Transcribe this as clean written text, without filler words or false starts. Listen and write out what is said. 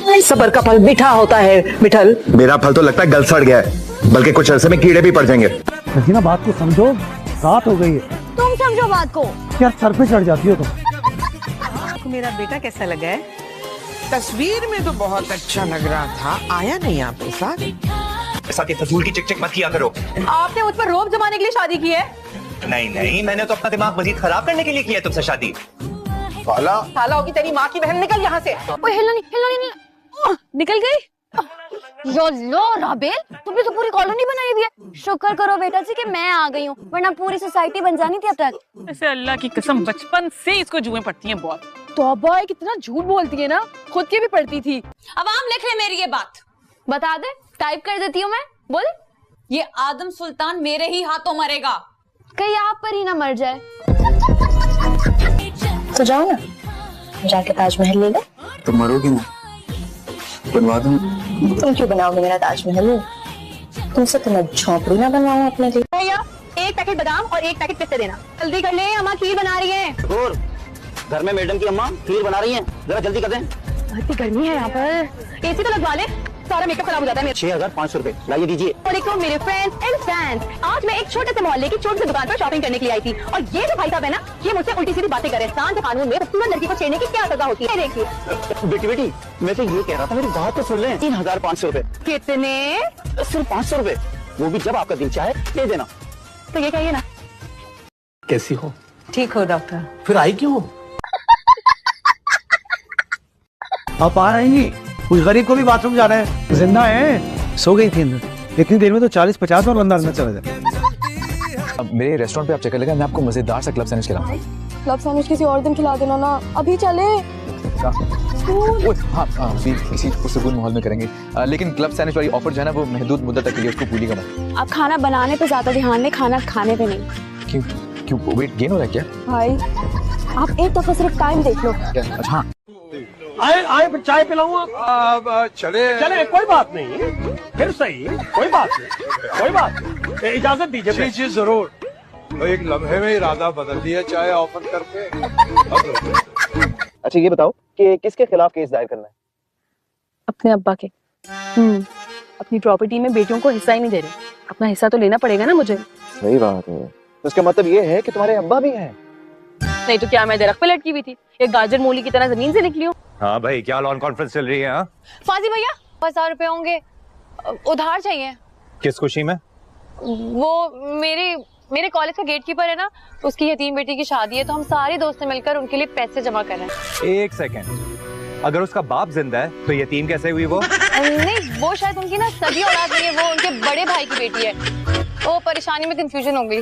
सबर का फल मीठा होता है मिठल। मेरा फल तो लगता है गल सड़ गया है, बल्कि कुछ अरसे में कीड़े भी पड़ जाएंगे। ना बात को समझो, रात हो गई है। तुम समझो बात को। यार सर पे चढ़ जाती हो तुम। मेरा बेटा कैसा लगा है? तस्वीर में तो बहुत अच्छा लग रहा था, आया नहीं आपके साथ? ये फजूल की चिक चिक मत किया करो। आपने मुझ पर रोब जमाने के लिए शादी की है? नहीं नहीं, मैंने तो अपना दिमाग मजीद खराब करने के लिए किया तुमसे शादी। साला होगी तेरी माँ की बहन, निकल यहाँ से। ओए हिलना नहीं। ओह, निकल गई। यो लो राबेल, तुमने तो पूरी कॉलोनी बनाई हुई है। शुक्र करो बेटा जी कि मैं आ गई हूँ, वरना पूरी सोसाइटी बन जानी थी अब तक। ऐसे अल्लाह की कसम बचपन से इसको जुएं पड़ती हैं बहुत। तौबा, कितना झूठ बोलती है ना, खुद की भी पढ़ती थी। अब आम लिख ले मेरी ये बात। बता दे, टाइप कर देती हूँ मैं। बोल। ये आदम सुल्तान मेरे ही हाथों मरेगा, कहीं आप पर ही ना मर जाए। तो जाओ ना, जाके ताजमहल ले लो। तुम मरोगी ना, बनवा दूं। तुम क्यों बनाओगे मेरा ताजमहल? तुमसे तो मैं झोंपड़ी ना बनवाऊं अपने लिए। भैया, एक पैकेट बादाम और एक पैकेट पिस्ते देना। जल्दी कर ले, अम्मा खीर बना रही है। और घर में मैडम की अम्मा खीर बना रही हैं, जरा जल्दी कर दें। इतनी गर्मी है यहाँ पर, एसी तो लगवा ले, सारा मेकअप खराब हो जाता है मेरा। 6,500 रुपए लाइए दीजिए। वालेकुम मेरे फ्रेंड्स एंड फैंस, आज मैं एक छोटे से मोहल्ले की छोटी सी दुकान पर शॉपिंग करने के लिए आई थी, और ये जो भाई साहब है ना, ये मुझसे उल्टी सीधी बातें कर रहे हैं। शांत कानून में खूबसूरत लड़की को छेड़ने की क्या सजा होती है, देखिए। बेटी मैं तो ये कह रहा था, मेरी बात तो सुन लें। 3,500 रुपए। कितने? सिर्फ 500 रुपए, वो भी जब आपका दिल चाहे दे देना। तो ये कहिए ना। कैसी हो? ठीक हो डॉक्टर? फिर आई क्यों? आप आ रही हैं? कुछ गरीब को भी बाथरूम जाना है। जिंदा है, सो गई थी अंदर। इतनी देर में तो 40-50 और बंदा अंदर चला जाए। अब मेरे रेस्टोरेंट पे आप चक्कर लगा, मैं आपको मजेदार सा क्लब सैंडविच खिलाऊंगा। क्लब सैंडविच किसी और दिन खिला देना ना, अभी चले। हाँ किसी पुरसुकून माहौल में करेंगे, लेकिन क्लब सैंडविच वाली ऑफर जो है ना, वो महदूद मुद्दत तक के लिए, उसको भूलिएगा मत। आप खाना बनाने पे ज्यादा ध्यान दें, खाना खाने पे नहीं। क्यों वेट गेन हो रहा है क्या? भाई आप एक दफा सिर्फ टाइम देख लो। अच्छा हाँ, आए फिर चाय पिलाऊंगा। चले कोई बात नहीं, फिर सही, कोई बात नहीं। इजाजत दीजिए। जी जरूर। तो एक लम्हे में इरादा बदल दिया चाय ऑफर करके। अच्छा ये बताओ कि किसके खिलाफ केस दायर करना है? अपने अब्बा के। अपनी प्रॉपर्टी में बेटियों को हिस्सा ही नहीं दे रहे, अपना हिस्सा तो लेना पड़ेगा ना मुझे। सही बात है, तो इसका मतलब ये है कि तुम्हारे अब्बा भी हैं? नहीं तो क्या मैं दरख्त पे लटकी हुई थी, एक गाजर मूली की तरह जमीन से निकली हूँ। हाँ भाई, क्या लॉन कॉन्फ्रेंस चल रही है? हाँ फाजी भैया, 1000 रुपए होंगे, उधार चाहिए। किस खुशी में? वो मेरे कॉलेज का गेटकीपर है ना, उसकी यतीम बेटी की शादी है, तो हम सारे दोस्त मिलकर उनके लिए पैसे जमा कर रहे हैं। एक सेकंड, अगर उसका बाप जिंदा है तो यतीम कैसे हुई वो? नहीं, वो शायद उनकी ना सगी औलाद नहीं है, वो उनके बड़े भाई की बेटी है। वो परेशानी में कंफ्यूजन हो गई।